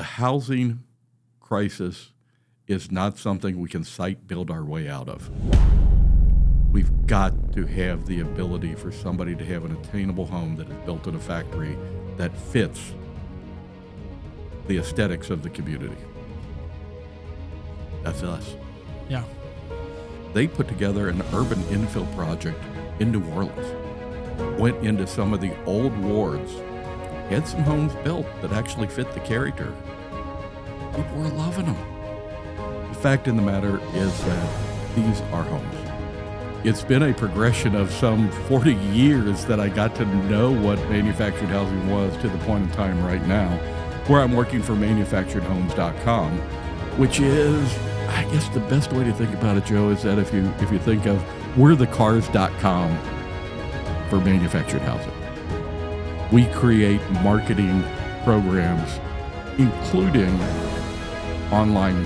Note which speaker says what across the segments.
Speaker 1: the housing crisis is not something we can build our way out of. We've got to have the ability for somebody to have an attainable home that is built in a factory that fits the aesthetics of the community. That's us.
Speaker 2: Yeah.
Speaker 1: They put together an urban infill project in New Orleans, went into some of the old wards, had some homes built that actually fit the character. People were loving them. The fact of the matter is that these are homes. It's been a progression of some 40 years that I got to know what manufactured housing was to the point in time right now, where I'm working for manufacturedhomes.com, which is, I guess the best way to think about it, Joe, is that if you think of, we're the cars.com for manufactured housing. We create marketing programs, including online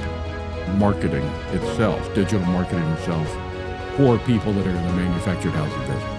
Speaker 1: marketing itself, digital marketing itself, for people that are in the manufactured housing business.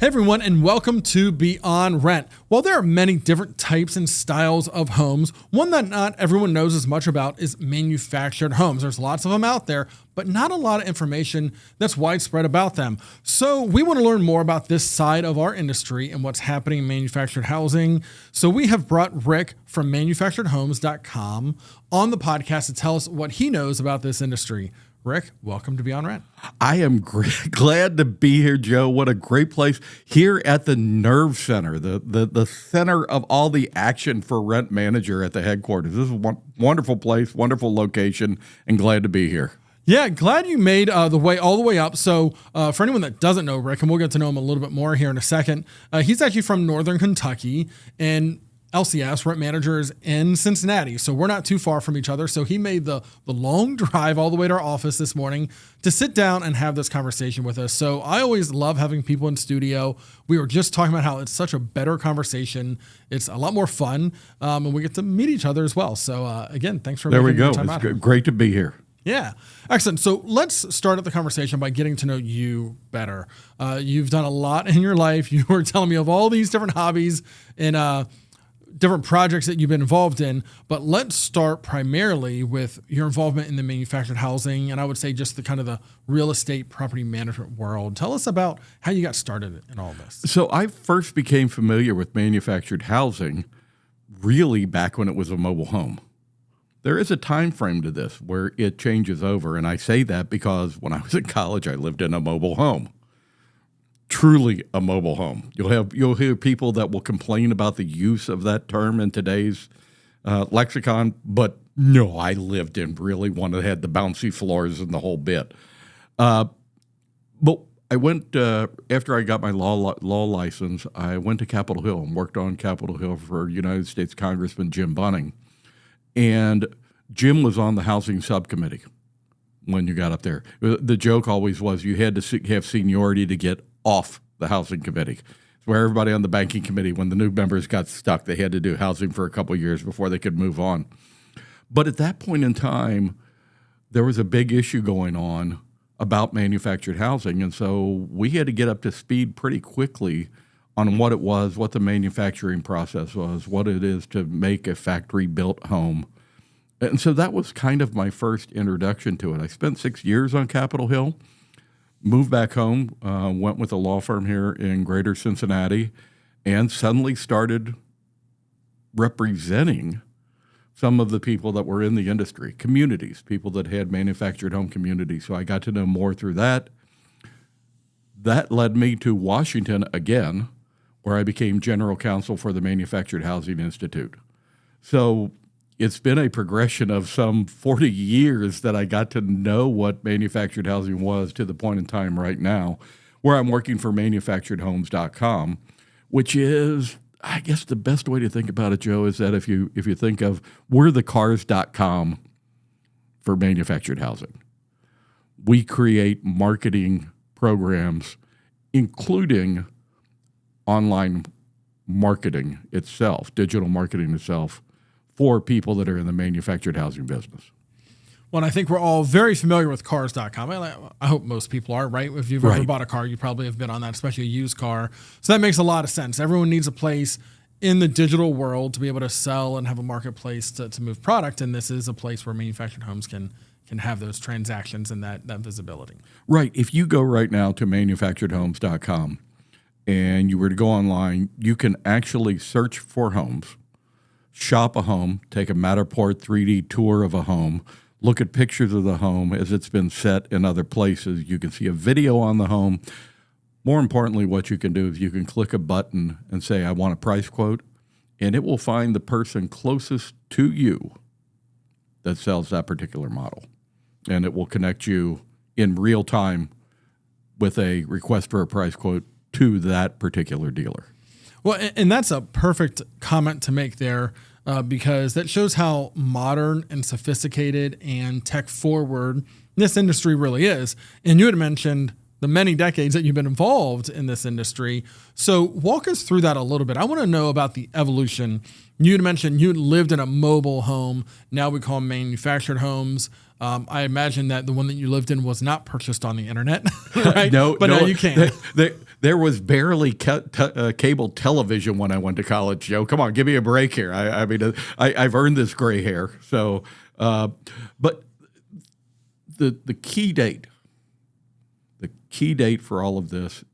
Speaker 2: Hey everyone, and welcome to Beyond Rent. While there are many different types and styles of homes, one that not everyone knows as much about is manufactured homes. There's lots of them out there, but not a lot of information that's widespread about them. So we want to learn more about this side of our industry and what's happening in manufactured housing. So we have brought Rick from manufacturedhomes.com on the podcast to tell us what he knows about this industry. Rick, welcome to Beyond Rent.
Speaker 1: I am glad to be here, Joe. What a great place here at the Nerve Center, the center of all the action for Rent Manager at the headquarters. This is a wonderful place, wonderful location, and glad to be here.
Speaker 2: Yeah, glad you made the way all the way up. So for anyone that doesn't know Rick, and we'll get to know him a little bit more here in a second, he's actually from Northern Kentucky, and LCS, Rent Managers in Cincinnati. So we're not too far from each other. So he made the long drive all the way to our office this morning to sit down and have this conversation with us. So I always love having people in studio. We were just talking about how it's such a better conversation. It's a lot more fun, and we get to meet each other as well. So again, thanks for making your time out here.
Speaker 1: Great to be here.
Speaker 2: Yeah. Excellent. So let's start at the conversation by getting to know you better. You've done a lot in your life. You were telling me of all these different hobbies and different projects that you've been involved in, but let's start primarily with your involvement in the manufactured housing, and I would say just the kind of the real estate property management world. Tell us about how you got started in all this.
Speaker 1: So I first became familiar with manufactured housing really back when it was a mobile home. There is a time frame to this where it changes over, and I say that because when I was in college, I lived in a mobile home. Truly a mobile home. You'll hear people that will complain about the use of that term in today's lexicon, but no, I lived in really one that had the bouncy floors and the whole bit. But I went after I got my law license. I went to Capitol Hill and worked on Capitol Hill for United States Congressman Jim Bunning, and Jim was on the housing subcommittee when you got up there. The joke always was you had to have seniority to get off the housing committee. It's where everybody on the banking committee, when the new members got stuck, they had to do housing for a couple of years before they could move on. But at that point in time, there was a big issue going on about manufactured housing. And so we had to get up to speed pretty quickly on what it was, what the manufacturing process was, what it is to make a factory-built home. And so that was kind of my first introduction to it. I spent 6 years on Capitol Hill. Moved back home, went with a law firm here in greater Cincinnati, and suddenly started representing some of the people that were in the industry, communities, people that had manufactured home communities. So I got to know more through that. That led me to Washington again, where I became general counsel for the Manufactured Housing Institute. So it's been a progression of some 40 years that I got to know what manufactured housing was to the point in time right now, where I'm working for manufacturedhomes.com, which is, I guess the best way to think about it, Joe, is that if you think of, we're the cars.com for manufactured housing. We create marketing programs, including online marketing itself, digital marketing itself, for people that are in the manufactured housing business.
Speaker 2: Well, I think we're all very familiar with cars.com. I hope most people are, right? If you've ever bought a car, you probably have been on that, especially a used car. So that makes a lot of sense. Everyone needs a place in the digital world to be able to sell and have a marketplace to move product. And this is a place where manufactured homes can have those transactions and that visibility.
Speaker 1: Right. If you go right now to manufacturedhomes.com and you were to go online, you can actually search for homes, shop a home, take a Matterport 3D tour of a home, look at pictures of the home as it's been set in other places. You can see a video on the home. More importantly, what you can do is you can click a button and say, I want a price quote, and it will find the person closest to you that sells that particular model. And it will connect you in real time with a request for a price quote to that particular dealer.
Speaker 2: Well, and that's a perfect comment to make there because that shows how modern and sophisticated and tech forward this industry really is. And you had mentioned the many decades that you've been involved in this industry. So walk us through that a little bit. I want to know about the evolution. You had mentioned you lived in a mobile home. Now we call them manufactured homes. I imagine that the one that you lived in was not purchased on the internet, right?
Speaker 1: No,
Speaker 2: now you can.
Speaker 1: There was barely cable television when I went to college, Joe. Come on, give me a break here. I mean, I've earned this gray hair. So, but the key date for all of this,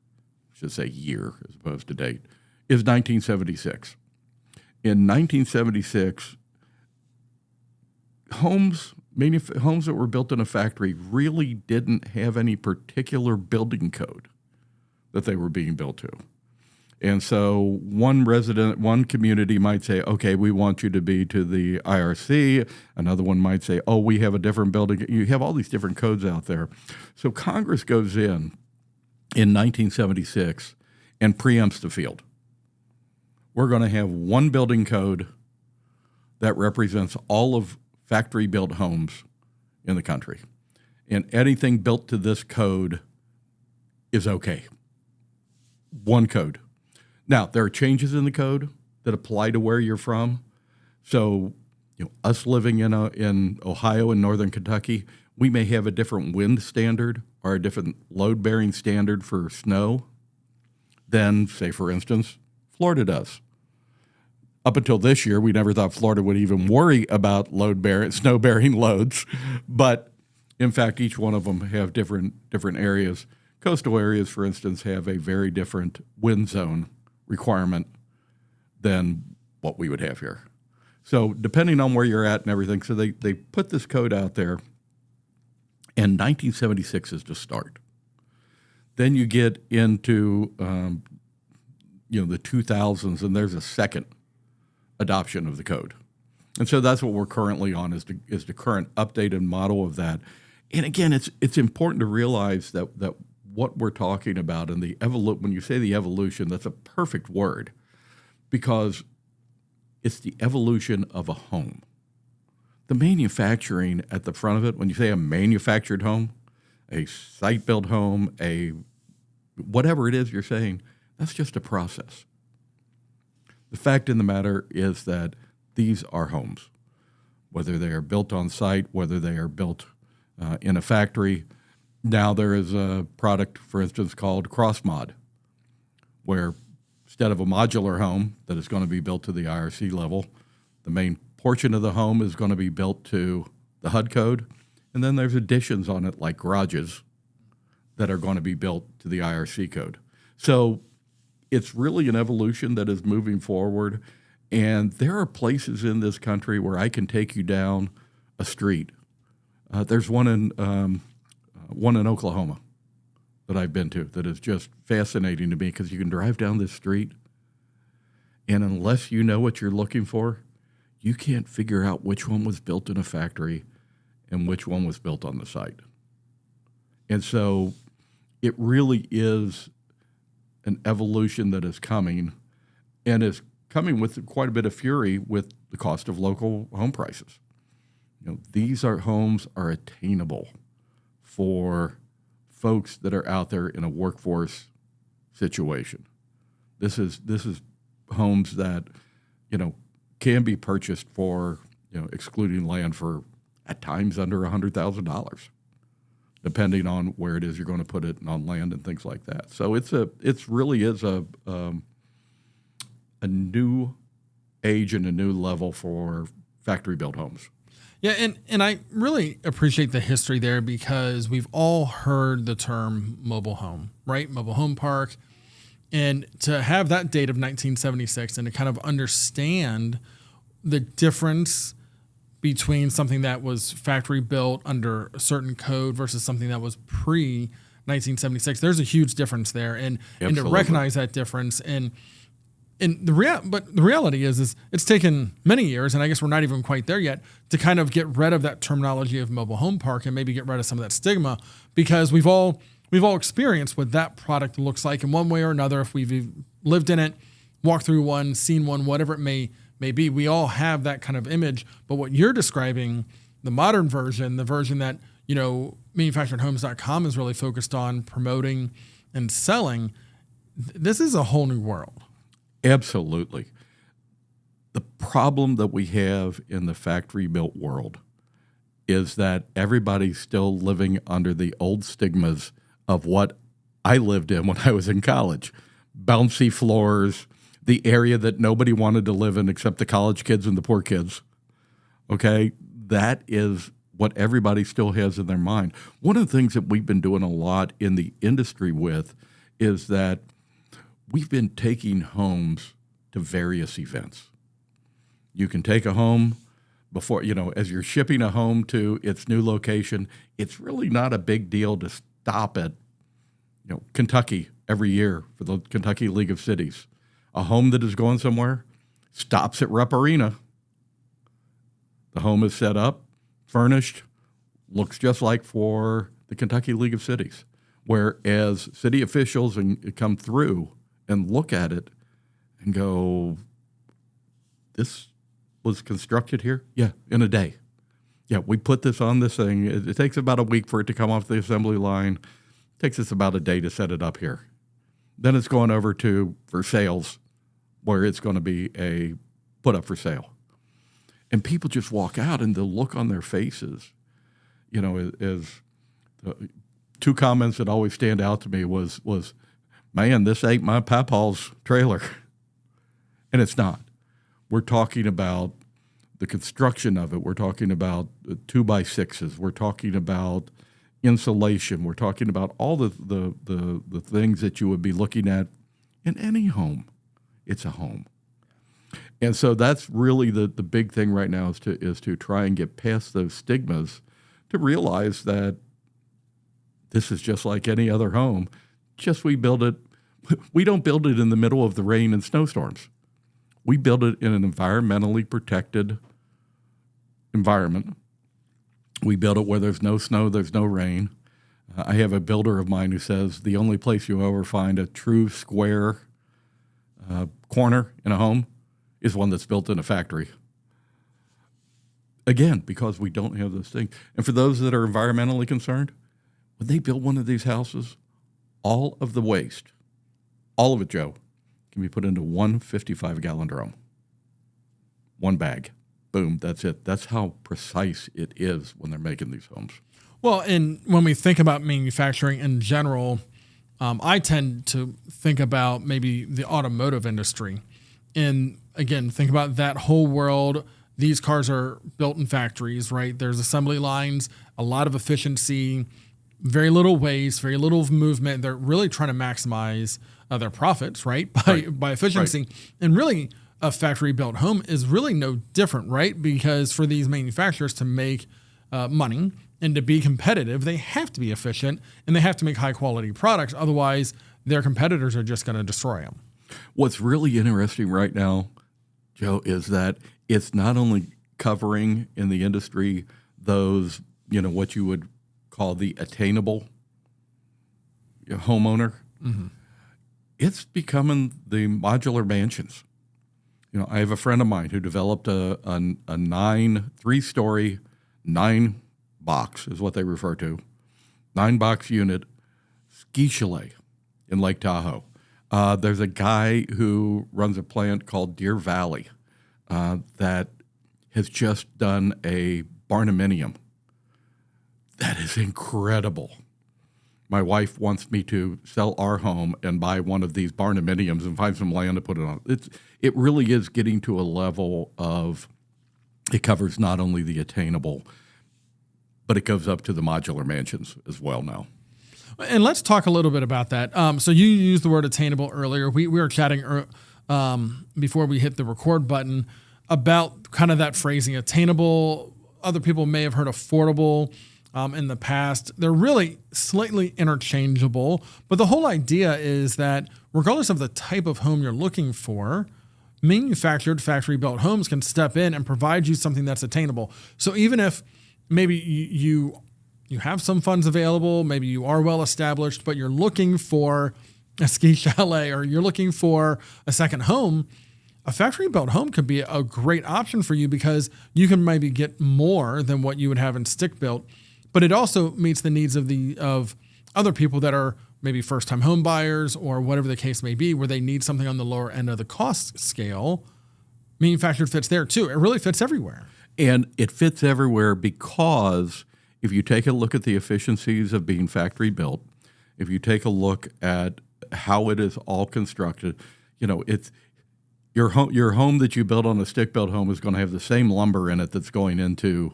Speaker 1: I should say year as opposed to date, is 1976. In 1976, homes that were built in a factory really didn't have any particular building code that they were being built to. And so one community might say, okay, we want you to be to the IRC. Another one might say, oh, we have a different building. You have all these different codes out there. So Congress goes in 1976 and preempts the field. We're going to have one building code that represents all of factory-built homes in the country. And anything built to this code is okay. One code. Now, there are changes in the code that apply to where you're from. So, us living in Ohio and northern Kentucky, we may have a different wind standard or a different load-bearing standard for snow than, say, for instance, Florida does. Up until this year, we never thought Florida would even worry about snow-bearing loads. But, in fact, each one of them have different areas. Coastal areas, for instance, have a very different wind zone requirement than what we would have here. So depending on where you're at and everything, so they put this code out there, and 1976 is the start. Then you get into the 2000s, and there's a second adoption of the code. And so that's what we're currently on is the current updated model of that. And again, it's important to realize that what we're talking about and when you say the evolution, that's a perfect word because it's the evolution of a home. The manufacturing at the front of it, when you say a manufactured home, a site-built home, whatever it is you're saying, that's just a process. The fact in the matter is that these are homes, whether they are built on site, whether they are built in a factory. Now there is a product, for instance, called CrossMod, where instead of a modular home that is going to be built to the IRC level, the main portion of the home is going to be built to the HUD code, and then there's additions on it like garages that are going to be built to the IRC code. So it's really an evolution that is moving forward, and there are places in this country where I can take you down a street. There's one in Oklahoma that I've been to that is just fascinating to me because you can drive down this street, and unless you know what you're looking for, you can't figure out which one was built in a factory and which one was built on the site. And so it really is an evolution that is coming and is coming with quite a bit of fury with the cost of local home prices. These homes are attainable for folks that are out there in a workforce situation. This is homes that, can be purchased for, excluding land, for at times under $100,000, depending on where it is you're going to put it and on land and things like that. So it's really is a new age and a new level for factory built homes.
Speaker 2: Yeah, and I really appreciate the history there, because we've all heard the term mobile home, right? Mobile home park. And to have that date of 1976 and to kind of understand the difference between something that was factory built under a certain code versus something that was pre 1976, there's a huge difference there. And to recognize that difference but the reality is it's taken many years, and I guess we're not even quite there yet, to kind of get rid of that terminology of mobile home park and maybe get rid of some of that stigma, because we've all experienced what that product looks like in one way or another. If we've lived in it, walked through one, seen one, whatever it may be, we all have that kind of image. But what you're describing, the modern version, the version that, manufacturedhomes.com is really focused on promoting and selling, this is a whole new world.
Speaker 1: Absolutely. The problem that we have in the factory built world is that everybody's still living under the old stigmas of what I lived in when I was in college. Bouncy floors, the area that nobody wanted to live in except the college kids and the poor kids. Okay? That is what everybody still has in their mind. One of the things that we've been doing a lot in the industry with is that we've been taking homes to various events. You can take a home before, as you're shipping a home to its new location, it's really not a big deal to stop at, Kentucky every year for the Kentucky League of Cities. A home that is going somewhere stops at Rupp Arena. The home is set up, furnished, looks just like for the Kentucky League of Cities. Whereas city officials come through and look at it and go, this was constructed here? Yeah, in a day. Yeah, we put this on this thing. It takes about a week for it to come off the assembly line. It takes us about a day to set it up here. Then it's going over for sales, where it's going to be put up for sale. And people just walk out, and the look on their faces, is two comments that always stand out to me was, man, this ain't my papaw's trailer. And it's not. We're talking about the construction of it. We're talking about 2x6s. We're talking about insulation. We're talking about all the things that you would be looking at in any home. It's a home. And so that's really the big thing right now is to try and get past those stigmas, to realize that this is just like any other home. Just we don't build it in the middle of the rain and snowstorms. We build it in an environmentally protected environment. We build it where there's no snow, there's no rain. I have a builder of mine who says the only place you ever find a true square corner in a home is one that's built in a factory. Again, because we don't have those things. And for those that are environmentally concerned, when they build one of these houses, all of the waste, all of it, Joe, can be put into one 55-gallon drum. One bag. Boom, that's it. That's how precise it is when they're making these homes.
Speaker 2: Well, and when we think about manufacturing in general, I tend to think about maybe the automotive industry. And again, think about that whole world. These cars are built in factories, right? There's assembly lines, a lot of efficiency, very little waste, very little movement. They're really trying to maximize their profits, right? By efficiency. Right. And really, a factory built home is really no different, right? Because for these manufacturers to make money and to be competitive, they have to be efficient and they have to make high quality products. Otherwise, their competitors are just going to destroy them.
Speaker 1: What's really interesting right now, Joe, is that it's not only covering in the industry those, what you would call the attainable homeowner. Mm-hmm. It's becoming the modular mansions. I have a friend of mine who developed a 3-story 9-box is what they refer to, 9-box unit ski chalet in Lake Tahoe. There's a guy who runs a plant called Deer Valley that has just done a barndominium. That is incredible. My wife wants me to sell our home and buy one of these barndominiums and find some land to put it on. It really is getting to a level of, it covers not only the attainable, but it goes up to the modular mansions as well now.
Speaker 2: And let's talk a little bit about that. So you used the word attainable earlier. We were chatting before we hit the record button about kind of that phrasing, attainable. Other people may have heard affordable in the past. They're really slightly interchangeable, but the whole idea is that regardless of the type of home you're looking for, manufactured, factory-built homes can step in and provide you something that's attainable. So even if maybe you have some funds available, maybe you are well established, but you're looking for a ski chalet or you're looking for a second home, a factory-built home could be a great option for you because you can maybe get more than what you would have in stick-built, but it also meets the needs of other people that are maybe first-time home buyers or whatever the case may be, where they need something on the lower end of the cost scale. Manufactured fits there too. It really fits everywhere.
Speaker 1: And it fits everywhere because if you take a look at the efficiencies of being factory-built, if you take a look at how it is all constructed, it's your home that you built on a stick-built home is going to have the same lumber in it that's going into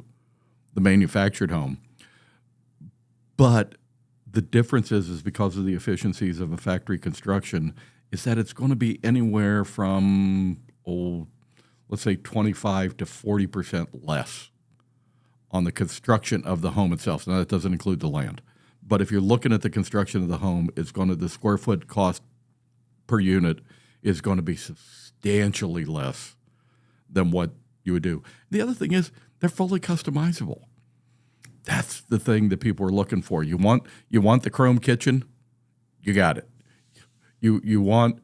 Speaker 1: the manufactured home. But the difference is because of the efficiencies of a factory construction is that it's going to be anywhere from, let's say 25 to 40% less on the construction of the home itself. Now, that doesn't include the land. But if you're looking at the construction of the home, the square foot cost per unit is going to be substantially less than what you would do. The other thing is they're fully customizable. That's the thing that people are looking for. You want the chrome kitchen, you got it. You want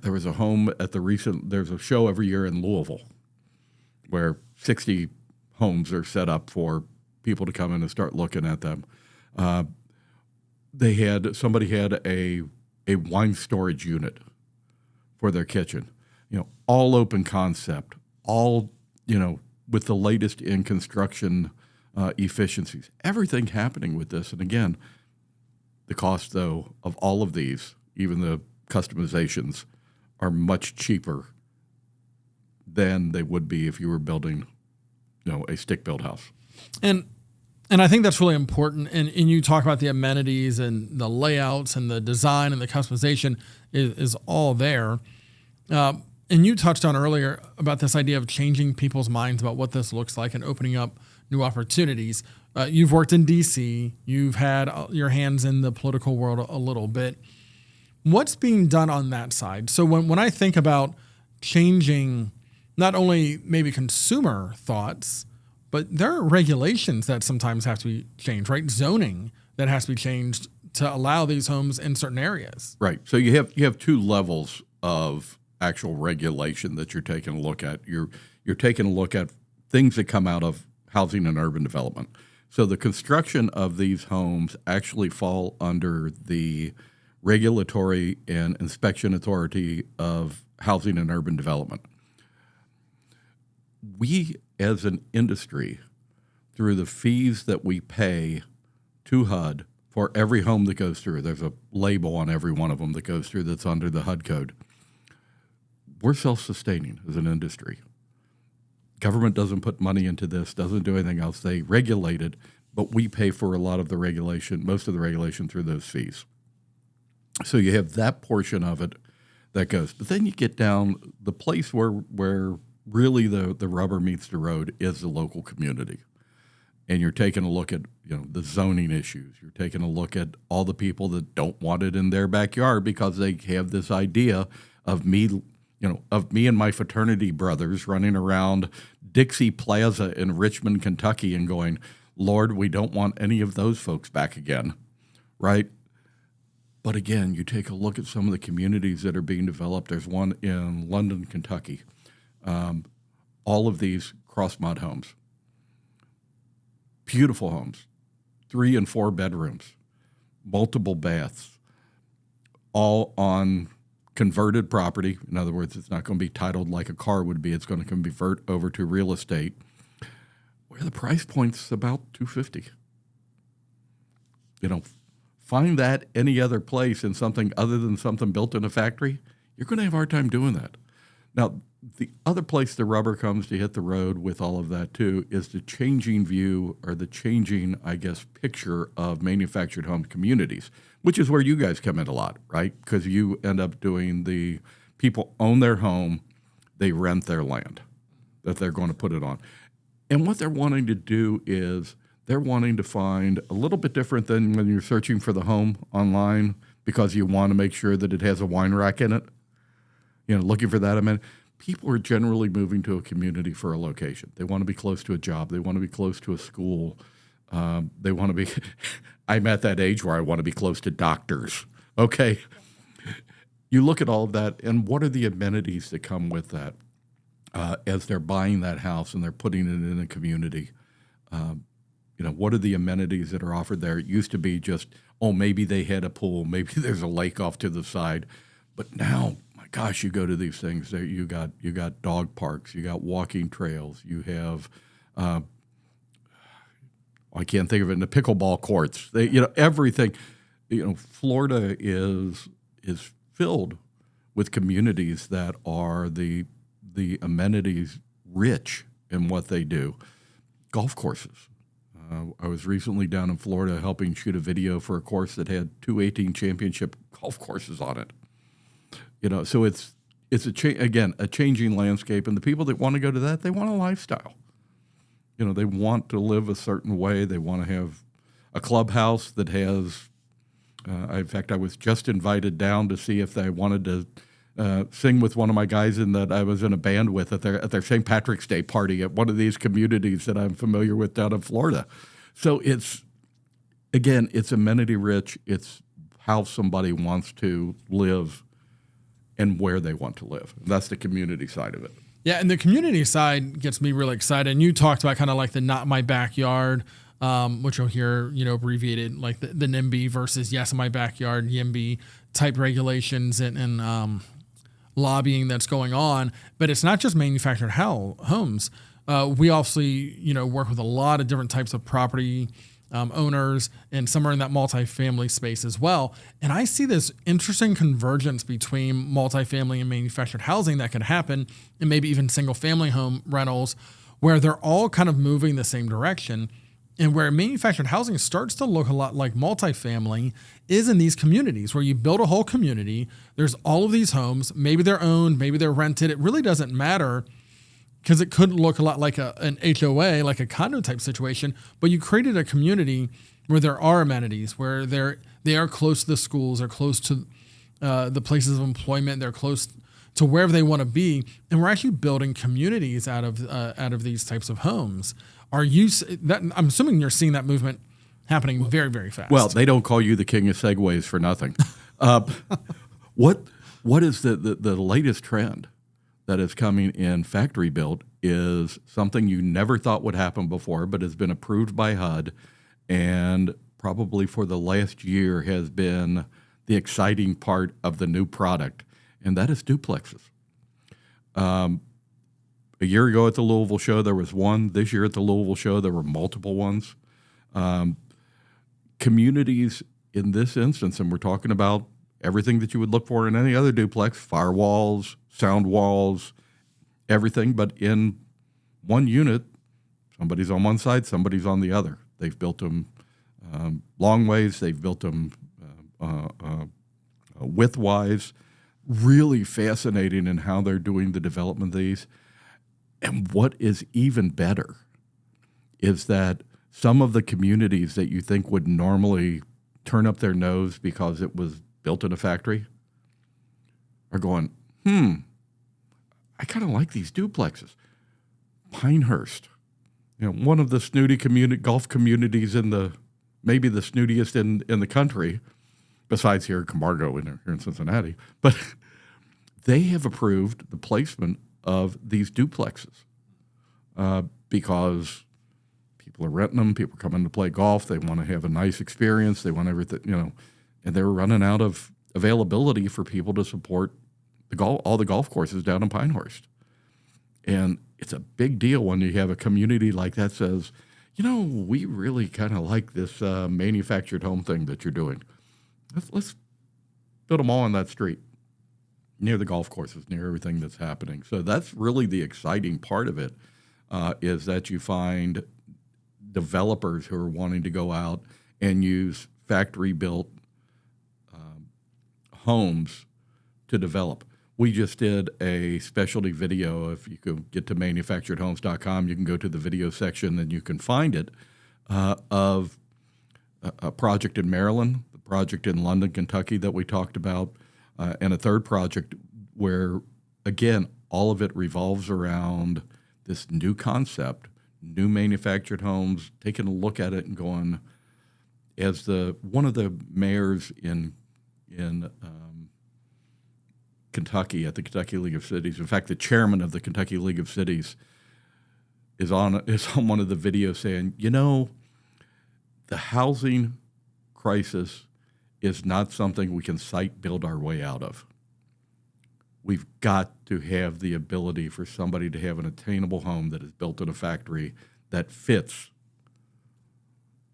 Speaker 1: there was a home at there's a show every year in Louisville where 60 homes are set up for people to come in and start looking at them. Somebody had a wine storage unit for their kitchen, all open concept, all, with the latest in construction efficiencies, everything happening with this. And again, the cost, though, of all of these, even the customizations, are much cheaper than they would be if you were building, a stick-built house.
Speaker 2: And I think that's really important. And you talk about the amenities and the layouts and the design and the customization is all there. And you touched on earlier about this idea of changing people's minds about what this looks like and opening up new opportunities. You've worked in D.C. You've had your hands in the political world a little bit. What's being done on that side? So when I think about changing not only maybe consumer thoughts, but there are regulations that sometimes have to be changed, right? Zoning that has to be changed to allow these homes in certain areas.
Speaker 1: Right. So you have two levels of actual regulation that you're taking a look at. You're taking a look at things that come out of housing and urban development. So the construction of these homes actually fall under the regulatory and inspection authority of housing and urban development. We, as an industry, through the fees that we pay to HUD for every home that goes through, there's a label on every one of them that goes through that's under the HUD code. We're self-sustaining as an industry. Government doesn't put money into this, doesn't do anything else. They regulate it, but we pay for a lot of the regulation, most of the regulation through those fees. So you have that portion of it that goes. But then you get down, the place where really the rubber meets the road is the local community. And you're taking a look at the zoning issues. You're taking a look at all the people that don't want it in their backyard because they have this idea of me and my fraternity brothers running around Dixie Plaza in Richmond, Kentucky and going, Lord, we don't want any of those folks back again, right? But again, you take a look at some of the communities that are being developed. There's one in London, Kentucky. all of these cross-mod homes. Beautiful homes, 3 and 4 bedrooms, multiple baths, all on converted property. In other words, it's not going to be titled like a car would be. It's going to convert over to real estate, where the price point's about $250. Find that any other place in something other than something built in a factory, you're going to have a hard time doing that. Now, the other place the rubber comes to hit the road with all of that, too, is the changing view or the changing, I guess, picture of manufactured home communities, which is where you guys come in a lot, right? Because you end up doing the people own their home, they rent their land that they're going to put it on. And what they're wanting to do is they're wanting to find a little bit different than when you're searching for the home online because you want to make sure that it has a wine rack in it, looking for that amenity. People are generally moving to a community for a location. They want to be close to a job. They want to be close to a school. They want to be – I'm at that age where I want to be close to doctors, okay? You look at all of that, and what are the amenities that come with that as they're buying that house and they're putting it in a community? What are the amenities that are offered there? It used to be just, maybe they had a pool, maybe there's a lake off to the side. But now, my gosh, you go to these things, you got dog parks, you got walking trails, you have, I can't think of it, the pickleball courts, everything. Florida is filled with communities that are the amenities rich in what they do. Golf courses. I was recently down in Florida helping shoot a video for a course that had 2 18 championship golf courses on it. So it's a changing landscape, and the people that want to go to that, they want a lifestyle. They want to live a certain way. They want to have a clubhouse that has. In fact, I was just invited down to see if they wanted to sing with one of my guys that I was in a band with at their St. Patrick's Day party at one of these communities that I'm familiar with down in Florida. So it's amenity rich. It's how somebody wants to live and where they want to live. That's the community side of it.
Speaker 2: Yeah, and the community side gets me really excited. And you talked about kind of like the not my backyard, which you'll hear, abbreviated like the NIMBY versus yes in my backyard, YIMBY type regulations and lobbying that's going on. But it's not just manufactured homes. We obviously, work with a lot of different types of property owners, and some are in that multifamily space as well. And I see this interesting convergence between multifamily and manufactured housing that could happen, and maybe even single family home rentals, where they're all kind of moving the same direction. And where manufactured housing starts to look a lot like multifamily is in these communities where you build a whole community. There's all of these homes. Maybe they're owned, maybe they're rented. It really doesn't matter, because it could look a lot like an HOA, like a condo type situation. But you created a community where there are amenities, where they are close to the schools, they're close to the places of employment, they're close to wherever they want to be, and we're actually building communities out of these types of homes. I'm assuming you're seeing that movement happening very, very fast.
Speaker 1: Well, they don't call you the king of segues for nothing. What is the latest trend that is coming in factory built is something you never thought would happen before, but has been approved by HUD, and probably for the last year has been the exciting part of the new product, and that is duplexes. A year ago at the Louisville show, there was one. This year at the Louisville show, there were multiple ones. Communities in this instance, and we're talking about everything that you would look for in any other duplex, firewalls, sound walls, everything, but in one unit, somebody's on one side, somebody's on the other. They've built them long ways. They've built them widthwise. Really fascinating in how they're doing the development of these. And what is even better is that some of the communities that you think would normally turn up their nose because it was built in a factory are going, I kind of like these duplexes. Pinehurst, one of the snooty golf communities maybe the snootiest in the country, besides here in Camargo here in Cincinnati. But they have approved the placement of these duplexes. because people are renting them. People are coming to play golf. They want to have a nice experience. They want everything, and they're running out of availability for people to support all the golf courses down in Pinehurst. And it's a big deal when you have a community like that says, we really kind of like this manufactured home thing that you're doing. Let's build them all on that street, near the golf courses, near everything that's happening. So that's really the exciting part of it, is that you find developers who are wanting to go out and use factory-built homes to develop. We just did a specialty video. If you could get to manufacturedhomes.com, you can go to the video section and you can find it, of a project in Maryland, the project in London, Kentucky that we talked about, and a third project where, again, all of it revolves around this new concept, new manufactured homes, taking a look at it and going, as one of the mayors in Kentucky at the Kentucky League of Cities. In fact, the chairman of the Kentucky League of Cities is on one of the videos saying, the housing crisis is not something we can build our way out of. We've got to have the ability for somebody to have an attainable home that is built in a factory that fits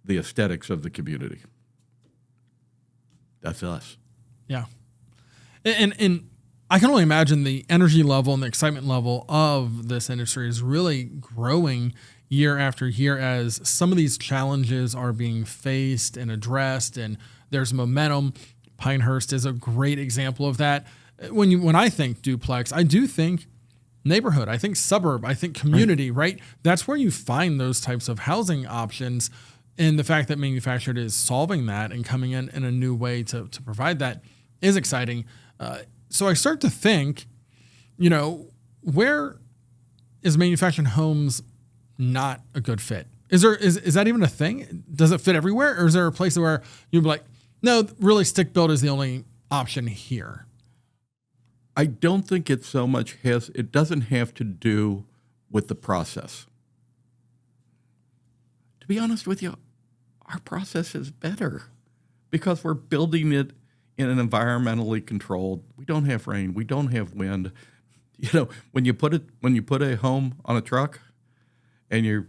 Speaker 1: the aesthetics of the community. That's us.
Speaker 2: Yeah. And I can only imagine the energy level and the excitement level of this industry is really growing year after year as some of these challenges are being faced and addressed, and there's momentum. Pinehurst is a great example of that. When I think duplex, I do think neighborhood, I think suburb, I think community, right? That's where you find those types of housing options. And the fact that manufactured is solving that and coming in a new way to provide that is exciting. So I start to think, where is manufactured homes not a good fit? Is that even a thing? Does it fit everywhere? Or is there a place where you'd be like, no, really stick built is the only option here?
Speaker 1: I don't think it so much it doesn't have to do with the process. To be honest with you, our process is better because we're building it in an environmentally controlled. We don't have rain. We don't have wind. When you put a home on a truck and you're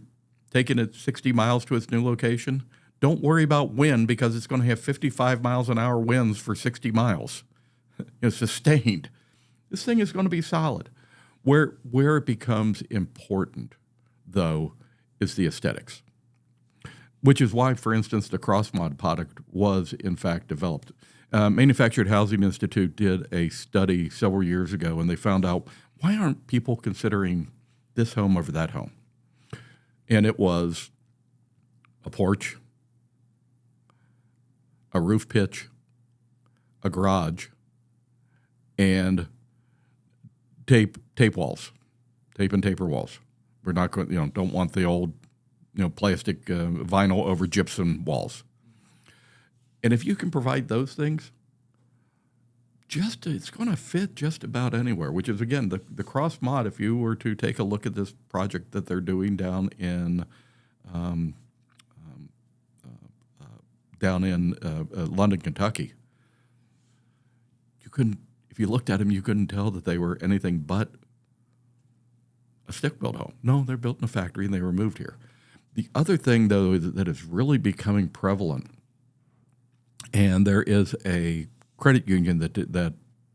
Speaker 1: taking it 60 miles to its new location, don't worry about wind because it's going to have 55 miles an hour winds for 60 miles. It's sustained. This thing is going to be solid. Where it becomes important, though, is the aesthetics, which is why, for instance, the CrossMod product was, in fact, developed. Manufactured Housing Institute did a study several years ago, and they found out, why aren't people considering this home over that home? And it was a porch, a roof pitch, a garage, and tape walls, tape and taper walls. We're not going, don't want the old, plastic vinyl over gypsum walls. And if you can provide those things, it's going to fit just about anywhere, which is, again, the cross mod. If you were to take a look at this project that they're doing down in London, Kentucky, if you looked at them, you couldn't tell that they were anything but a stick-built home. No, they're built in a factory and they were moved here. The other thing, though, that is really becoming prevalent, and there is a credit union that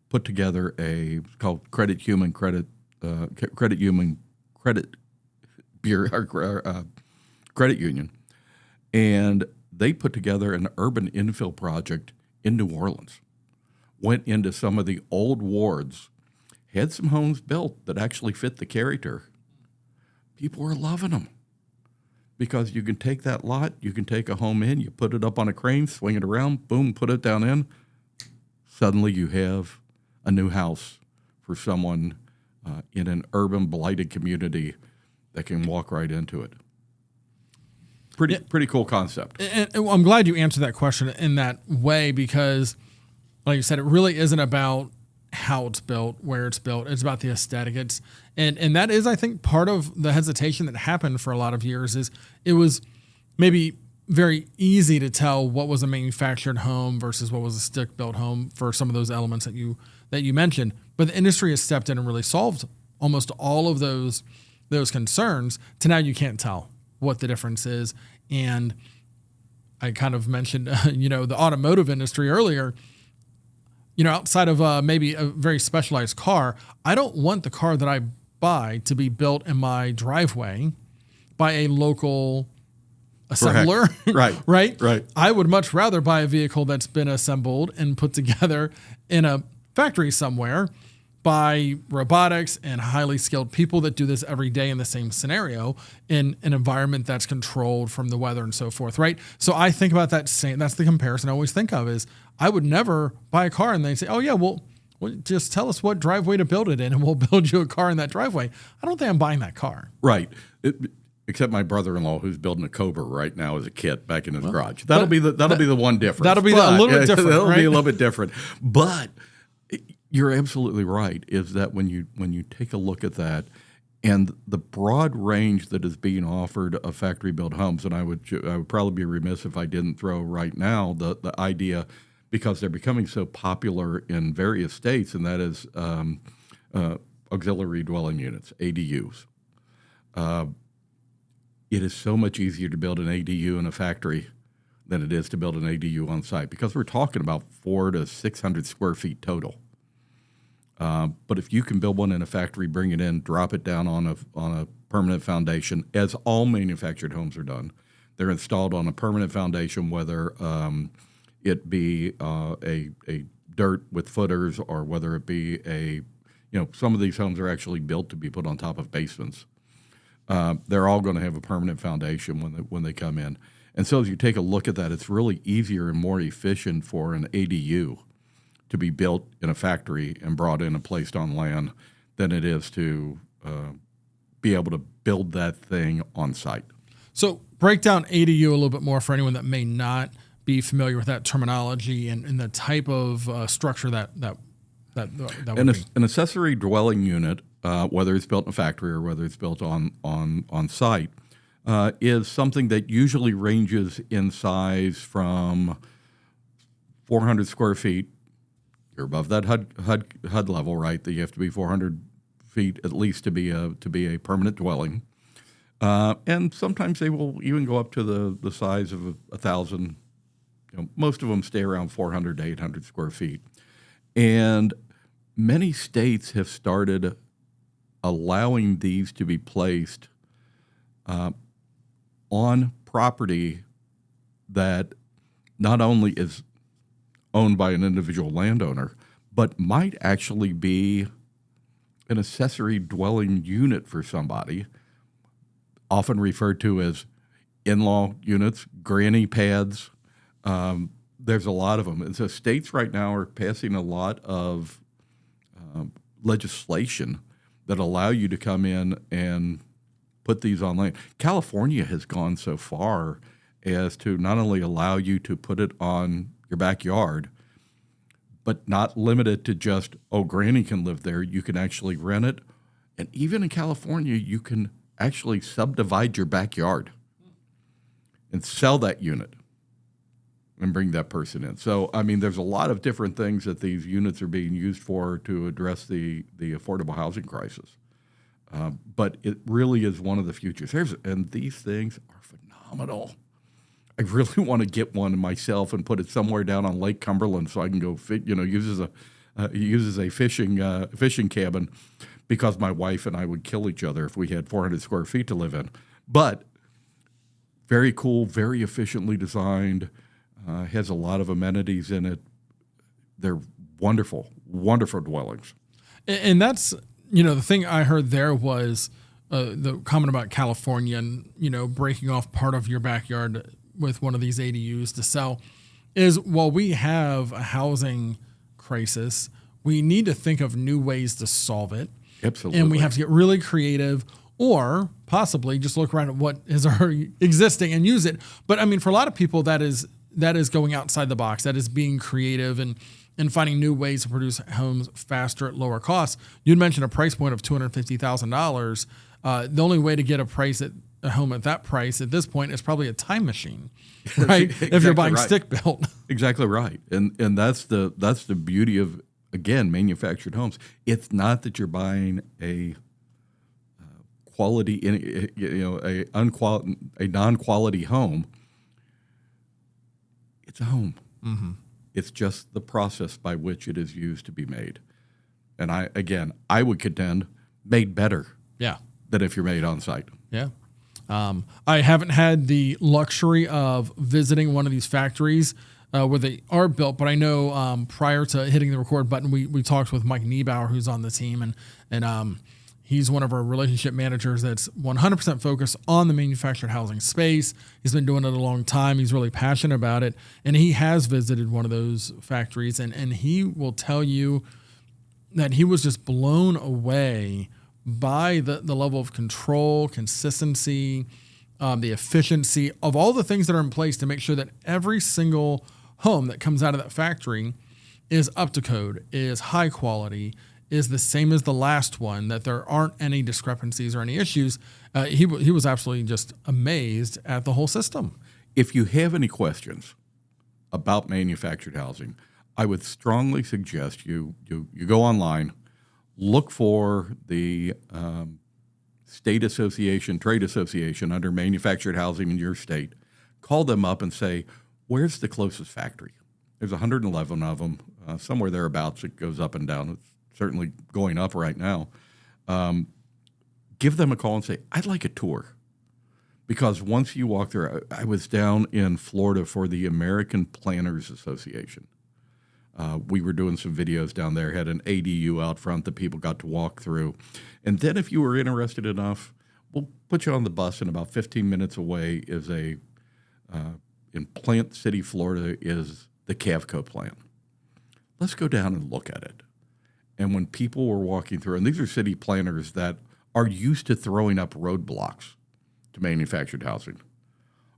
Speaker 1: put together called Credit Human Credit Union, and they put together an urban infill project in New Orleans. Went into some of the old wards, had some homes built that actually fit the character. People were loving them because you can take that lot, you can take a home in, you put it up on a crane, swing it around, boom, put it down in. Suddenly you have a new house for someone in an urban blighted community that can walk right into it. Pretty cool concept.
Speaker 2: And I'm glad you answered that question in that way because, like you said, it really isn't about how it's built, where it's built. It's about the aesthetic. And that is, I think, part of the hesitation that happened for a lot of years. Is it was maybe very easy to tell what was a manufactured home versus what was a stick-built home for some of those elements that you mentioned. But the industry has stepped in and really solved almost all of those concerns. To now you can't tell what the difference is. And I kind of mentioned, the automotive industry earlier. Outside of maybe a very specialized car, I don't want the car that I buy to be built in my driveway by a local assembler. Right. I would much rather buy a vehicle that's been assembled and put together in a factory somewhere by robotics and highly skilled people that do this every day in the same scenario in an environment that's controlled from the weather and so forth, right? So I think about that same, that's the comparison I always think of is I would never buy a car and they say, oh yeah, well just tell us what driveway to build it in and we'll build you a car in that driveway. I don't think I'm buying that car.
Speaker 1: Right. Except my brother-in-law, who's building a Cobra right now as a kit back in his garage. That'll be the one difference.
Speaker 2: That'll be a little bit different.
Speaker 1: That'll
Speaker 2: right?
Speaker 1: be a little bit different. But you're absolutely right. Is that when you take a look at that, and the broad range that is being offered of factory-built homes, and I would probably be remiss if I didn't throw right now the idea, because they're becoming so popular in various states, and that is auxiliary dwelling units, ADUs. It is so much easier to build an ADU in a factory than it is to build an ADU on site, because we're talking about 400 to 600 square feet total. But if you can build one in a factory, bring it in, drop it down on a permanent foundation, as all manufactured homes are done, they're installed on a permanent foundation, whether it be a dirt with footers or whether it be some of these homes are actually built to be put on top of basements. They're all going to have a permanent foundation when they come in. And so as you take a look at that, it's really easier and more efficient for an ADU to be built in a factory and brought in and placed on land than it is to be able to build that thing on site. So
Speaker 2: break down ADU a little bit more for anyone that may not be familiar with that terminology and the type of structure that would be.
Speaker 1: An accessory dwelling unit, whether it's built in a factory or whether it's built on site, is something that usually ranges in size from 400 square feet. You're above that HUD level, right? That you have to be 400 feet at least to be a permanent dwelling, and sometimes they will even go up to the size of 1,000. Most of them stay around 400 to 800 square feet, and many states have started allowing these to be placed on property that not only is owned by an individual landowner, but might actually be an accessory dwelling unit for somebody, often referred to as in-law units, granny pads. There's a lot of them. And so states right now are passing a lot of legislation that allow you to come in and put these on land. California has gone so far as to not only allow you to put it on your backyard, but not limited to just, granny can live there. You can actually rent it. And even in California, you can actually subdivide your backyard and sell that unit and bring that person in. So, there's a lot of different things that these units are being used for to address the affordable housing crisis. But it really is one of the futures. And these things are phenomenal. I really want to get one myself and put it somewhere down on Lake Cumberland so I can go uses a fishing cabin, because my wife and I would kill each other if we had 400 square feet to live in. But very cool, very efficiently designed, has a lot of amenities in it. They're wonderful, wonderful dwellings.
Speaker 2: And that's, the thing I heard there was the comment about California and, breaking off part of your backyard with one of these ADUs to sell is, while we have a housing crisis, we need to think of new ways to solve it.
Speaker 1: Absolutely.
Speaker 2: And we have to get really creative, or possibly just look around at what is already existing and use it. But for a lot of people, that is going outside the box. That is being creative and and finding new ways to produce homes faster at lower costs. You'd mentioned a price point of $250,000. The only way to get a home at that price at this point is probably a time machine, right?
Speaker 1: Exactly
Speaker 2: if you're buying
Speaker 1: right.
Speaker 2: stick built.
Speaker 1: Exactly right. And that's the beauty of, again, manufactured homes. It's not that you're buying a quality, a non-quality home. It's a home. Mm-hmm. It's just the process by which it is used to be made. And I would contend made better.
Speaker 2: Yeah.
Speaker 1: Than if you're made on site.
Speaker 2: Yeah. I haven't had the luxury of visiting one of these factories where they are built, but I know prior to hitting the record button, we talked with Mike Niebauer, who's on the team, and he's one of our relationship managers that's 100% focused on the manufactured housing space. He's been doing it a long time. He's really passionate about it, and he has visited one of those factories, and he will tell you that he was just blown away by the level of control, consistency, the efficiency of all the things that are in place to make sure that every single home that comes out of that factory is up to code, is high quality, is the same as the last one, that there aren't any discrepancies or any issues. He was absolutely just amazed at the whole system.
Speaker 1: If you have any questions about manufactured housing, I would strongly suggest you go online, look for the state association, trade association under manufactured housing in your state. Call them up and say, where's the closest factory? There's 111 of them, somewhere thereabouts. It goes up and down. It's certainly going up right now. Give them a call and say, I'd like a tour. Because once you walk there, I was down in Florida for the American Planners Association. We were doing some videos down there, had an ADU out front that people got to walk through. And then if you were interested enough, we'll put you on the bus, and about 15 minutes away is in Plant City, Florida, is the Cavco plant. Let's go down and look at it. And when people were walking through, and these are city planners that are used to throwing up roadblocks to manufactured housing,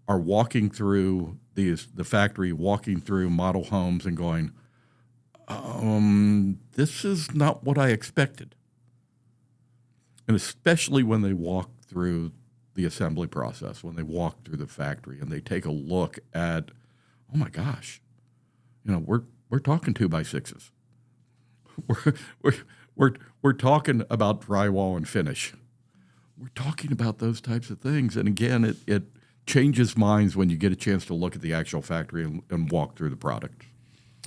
Speaker 1: are walking through the factory, walking through model homes and going, this is not what I expected. And especially when they walk through the assembly process, when they walk through the factory and they take a look at, oh my gosh, we're talking 2x6s. We're talking about drywall and finish. We're talking about those types of things. And again, it changes minds when you get a chance to look at the actual factory and walk through the product.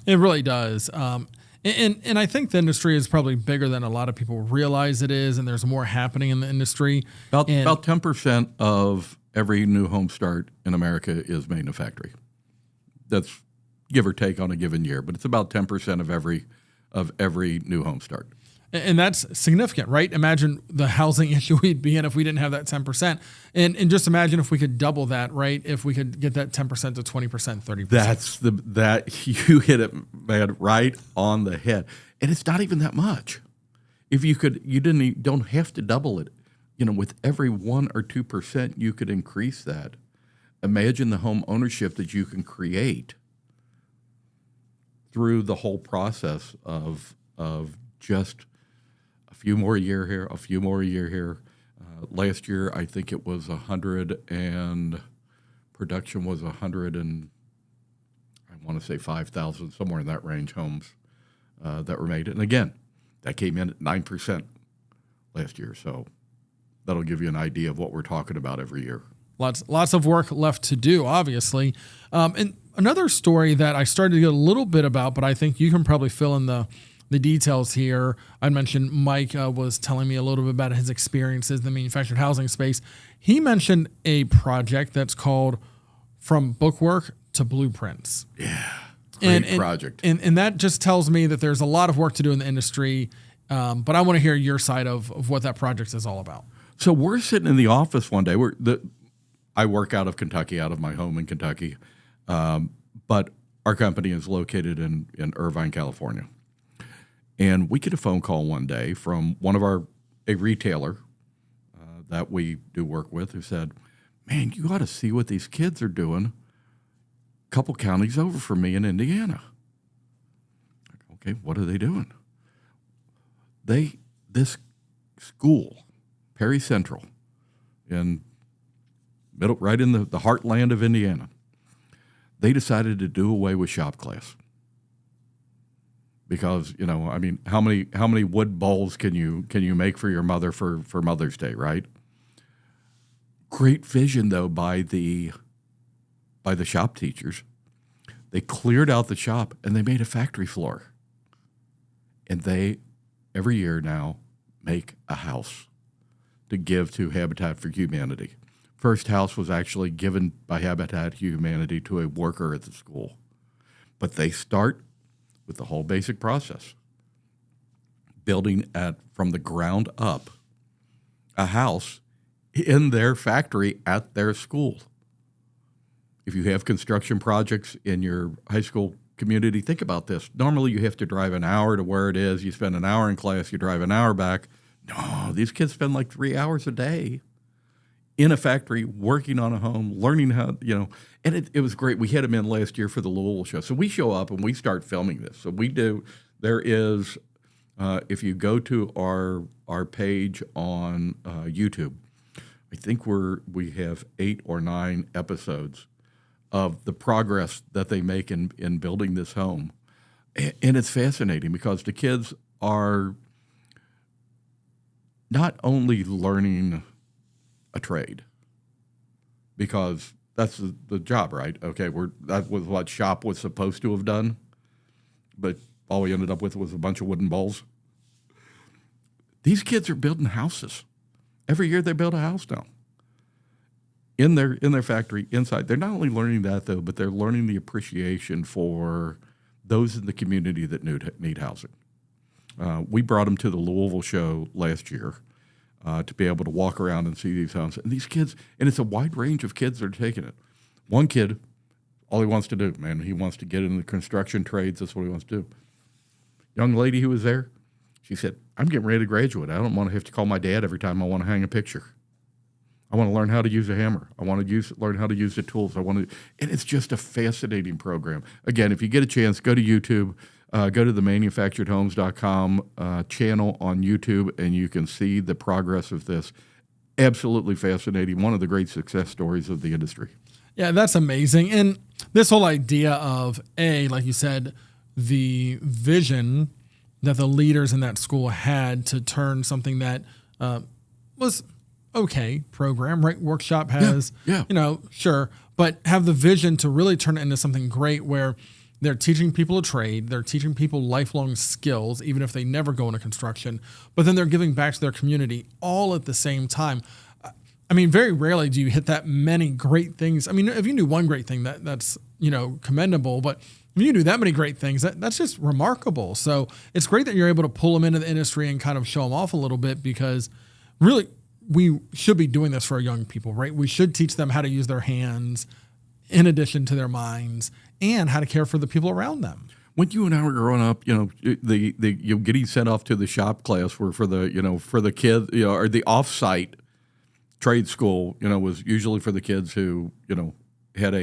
Speaker 2: It really does. And I think the industry is probably bigger than a lot of people realize it is, and there's more happening in the industry.
Speaker 1: About 10% of every new home start in America is made in a factory. That's give or take on a given year, but it's about 10% of every new home start.
Speaker 2: And that's significant, right? Imagine the housing issue we'd be in if we didn't have that 10%. And just imagine if we could double that, right? If we could get that 10% to 20%, 30%.
Speaker 1: That you hit it, man, right on the head. And it's not even that much. If you don't have to double it. With every 1 or 2%, you could increase that. Imagine the home ownership that you can create through the whole process of just a few more a year here, a few more a year here. Last year, I think it was 100 and production was 100 and I want to say 5,000, somewhere in that range, homes that were made. And again, that came in at 9% last year. So that'll give you an idea of what we're talking about every year.
Speaker 2: Lots of work left to do, obviously. And another story that I started to get a little bit about, but I think you can probably fill in the details here. I mentioned Mike was telling me a little bit about his experiences in the manufactured housing space. He mentioned a project that's called From Bookwork to Blueprints.
Speaker 1: Yeah, great project.
Speaker 2: And that just tells me that there's a lot of work to do in the industry, but I want to hear your side of what that project is all about.
Speaker 1: So we're sitting in the office one day. I work out of Kentucky, out of my home in Kentucky, but our company is located in Irvine, California. And we get a phone call one day from a retailer that we do work with, who said, man, you ought to see what these kids are doing a couple counties over from me in Indiana. Okay, what are they doing? This school, Perry Central, right in the heartland of Indiana, they decided to do away with shop class. Because, how many wood bowls can you make for your mother for Mother's Day, right? Great vision though by the shop teachers. They cleared out the shop and they made a factory floor. And they every year now make a house to give to Habitat for Humanity. First house was actually given by Habitat for Humanity to a worker at the school. But they start with the whole basic process, building from the ground up a house in their factory at their school. If you have construction projects in your high school community, think about this. Normally you have to drive an hour to where it is. You spend an hour in class, you drive an hour back. No, these kids spend like 3 hours a day in a factory, working on a home, learning how, and it was great. We had them in last year for the Louisville show. So we show up and we start filming this. So there is, if you go to our page on YouTube, I think we have 8 or 9 episodes of the progress that they make in building this home. And it's fascinating because the kids are not only learning a trade, because that's the job, right? Okay, that was what shop was supposed to have done, but all we ended up with was a bunch of wooden bowls. These kids are building houses. Every year they build a house now. In their factory, inside. They're not only learning that, though, but they're learning the appreciation for those in the community that need housing. We brought them to the Louisville show last year to be able to walk around and see these homes. And these kids, and it's a wide range of kids that are taking it. One kid, all he wants to do, man, he wants to get into the construction trades. That's what he wants to do. Young lady who was there, she said, I'm getting ready to graduate. I don't want to have to call my dad every time I want to hang a picture. I want to learn how to use a hammer. I want to learn how to use the tools. And it's just a fascinating program. Again, if you get a chance, go to YouTube, go to the manufacturedhomes.com channel on YouTube, and you can see the progress of this. Absolutely fascinating. One of the great success stories of the industry.
Speaker 2: Yeah, that's amazing. And this whole idea of, like you said, the vision that the leaders in that school had to turn something that was okay program, right? Workshop has, sure, but have the vision to really turn it into something great where they're teaching people a trade, they're teaching people lifelong skills, even if they never go into construction, but then they're giving back to their community all at the same time. I mean, very rarely do you hit that many great things. I mean, if you do one great thing, that's commendable, but if you do that many great things, that's just remarkable. So it's great that you're able to pull them into the industry and kind of show them off a little bit, because really we should be doing this for our young people, right? We should teach them how to use their hands in addition to their minds, and how to care for the people around them.
Speaker 1: When you and I were growing up, you're getting sent off to the shop class were for the kids, or the off-site trade school, was usually for the kids who, had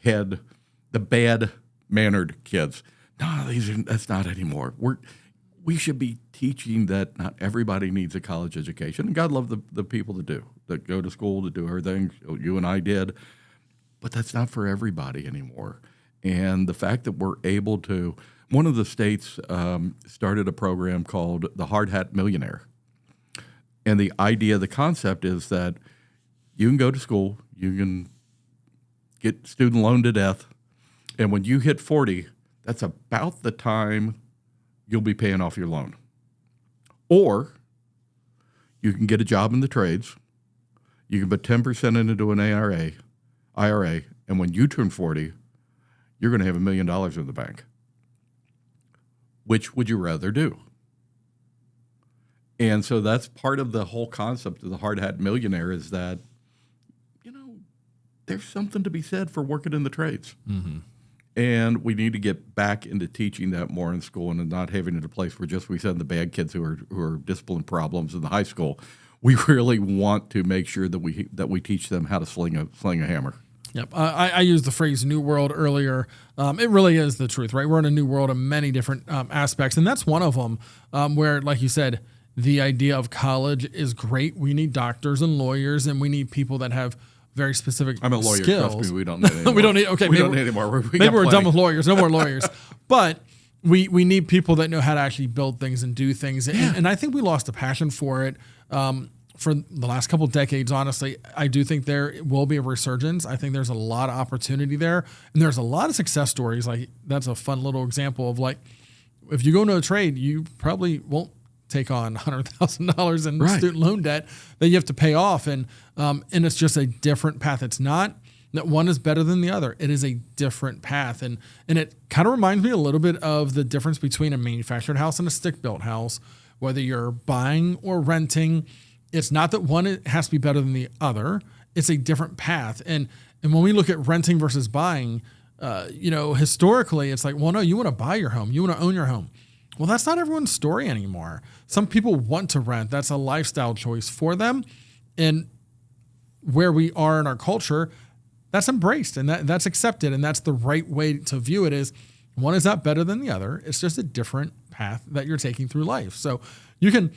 Speaker 1: had the bad-mannered kids. No, that's not anymore. We should be teaching that not everybody needs a college education. And God love the people that go to school to do everything you and I did. But that's not for everybody anymore. And the fact that we're able to, one of the states started a program called the Hard Hat Millionaire. And the idea, the concept is that you can go to school, you can get student loan to death, and when you hit 40, that's about the time you'll be paying off your loan. Or you can get a job in the trades, you can put 10% into an IRA, and when you turn 40, you're going to have $1 million in the bank. Which would you rather do? And so that's part of the whole concept of the Hard Hat Millionaire, is that, there's something to be said for working in the trades. Mm-hmm. And we need to get back into teaching that more in school, and not having it a place where we send the bad kids who are discipline problems in the high school. We really want to make sure that we teach them how to sling a hammer.
Speaker 2: Yep. I used the phrase new world earlier. It really is the truth, right? We're in a new world in many different aspects. And that's one of them where, like you said, the idea of college is great. We need doctors and lawyers, and we need people that have very specific skills.
Speaker 1: I'm a lawyer. Trust me, we don't need anymore.
Speaker 2: We don't need, okay.
Speaker 1: We don't need anymore.
Speaker 2: Maybe we're done with lawyers. No more lawyers. But we need people that know how to actually build things and do things. And I think we lost a passion for it. For the last couple of decades, honestly, I do think there will be a resurgence. I think there's a lot of opportunity there, and there's a lot of success stories. Like, that's a fun little example of, like, if you go into a trade, you probably won't take on $100,000 in student loan debt that you have to pay off, and it's just a different path. It's not that one is better than the other. It is a different path, and it kind of reminds me a little bit of the difference between a manufactured house and a stick-built house. Whether you're buying or renting, it's not that one has to be better than the other. It's a different path. And when we look at renting versus buying, historically, it's like, well, no, you want to buy your home. You want to own your home. Well, that's not everyone's story anymore. Some people want to rent. That's a lifestyle choice for them. And where we are in our culture, that's embraced and that's accepted. And that's the right way to view it. Is one is not better than the other. It's just a different path that you're taking through life. So you can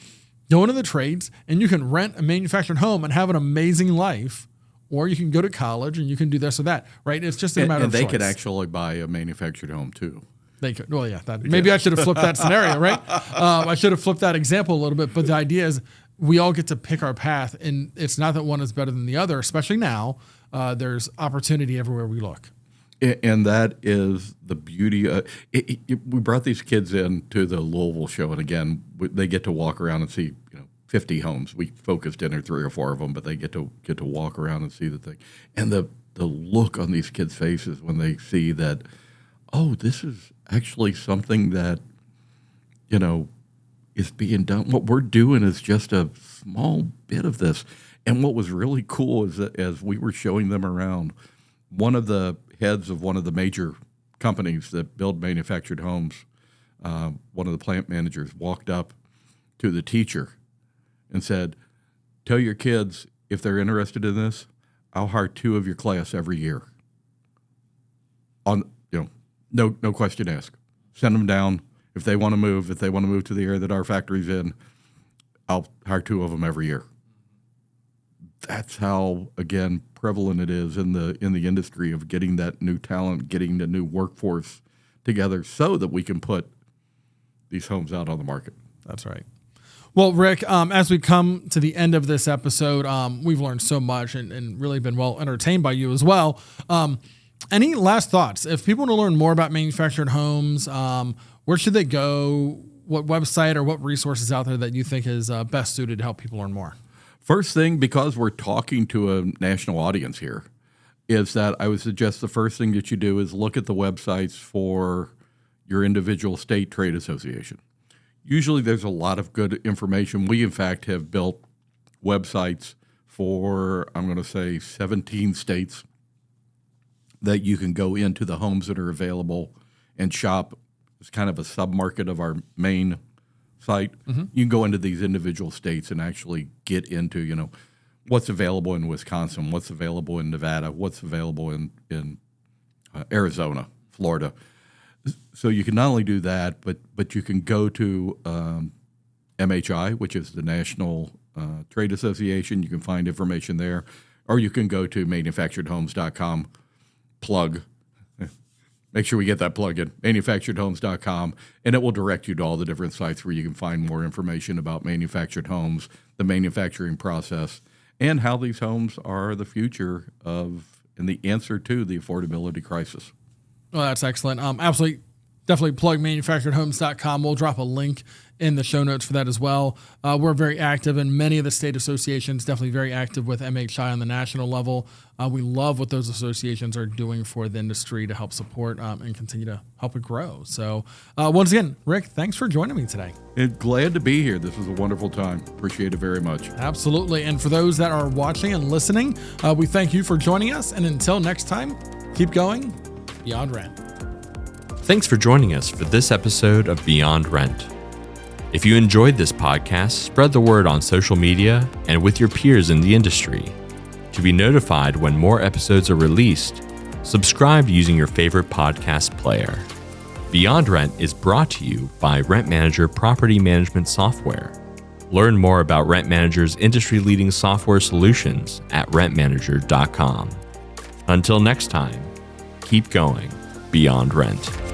Speaker 2: go into the trades and you can rent a manufactured home and have an amazing life, or you can go to college and you can do this or that, right? It's just a matter of choice.
Speaker 1: And they could actually buy a manufactured home too.
Speaker 2: They could. Well, yeah. Maybe I should have flipped that scenario, right? I should have flipped that example a little bit. But the idea is we all get to pick our path, and it's not that one is better than the other, especially now. There's opportunity everywhere we look.
Speaker 1: And that is the beauty. We brought these kids in to the Louisville show, and again, they get to walk around and see 50 homes. We focused in on 3 or 4 of them, but they get to walk around and see the thing. And the look on these kids' faces when they see that, oh, this is actually something that is being done. What we're doing is just a small bit of this. And what was really cool is that as we were showing them around, one of the heads of one of the major companies that build manufactured homes, one of the plant managers walked up to the teacher and said, "Tell your kids if they're interested in this, I'll hire 2 of your class every year. No question asked. Send them down. If they want to move to the area that our factory's in, I'll hire 2 of them every year." That's how, again, prevalent it is in the industry of getting that new talent, getting the new workforce together so that we can put these homes out on the market.
Speaker 2: That's right. Well, Rick, as we come to the end of this episode, we've learned so much and really been well entertained by you as well. Any last thoughts? If people want to learn more about manufactured homes, where should they go? What website or what resources out there that you think is best suited to help people learn more?
Speaker 1: First thing, because we're talking to a national audience here, is that I would suggest the first thing that you do is look at the websites for your individual state trade association. Usually there's a lot of good information. We, in fact, have built websites for, I'm going to say, 17 states that you can go into the homes that are available and shop. It's kind of a sub-market of our main site. Mm-hmm. You can go into these individual states and actually get into, what's available in Wisconsin, what's available in Nevada, what's available in Arizona, Florida. So you can not only do that, but you can go to MHI, which is the National Trade Association. You can find information there. Or you can go to manufacturedhomes.com, plug. Make sure we get that plug in, manufacturedhomes.com, and it will direct you to all the different sites where you can find more information about manufactured homes, the manufacturing process, and how these homes are the future of and the answer to the affordability crisis.
Speaker 2: Well, that's excellent. Absolutely. Definitely plug manufacturedhomes.com. We'll drop a link in the show notes for that as well. We're very active in many of the state associations, definitely very active with MHI on the national level. We love what those associations are doing for the industry to help support and continue to help it grow. So once again, Rick, thanks for joining me today.
Speaker 1: Glad to be here. This was a wonderful time. Appreciate it very much.
Speaker 2: Absolutely. And for those that are watching and listening, we thank you for joining us. And until next time, keep going beyond rent.
Speaker 3: Thanks for joining us for this episode of Beyond Rent. If you enjoyed this podcast, spread the word on social media and with your peers in the industry. To be notified when more episodes are released, subscribe using your favorite podcast player. Beyond Rent is brought to you by Rent Manager Property Management Software. Learn more about Rent Manager's industry-leading software solutions at rentmanager.com. Until next time, keep going beyond rent.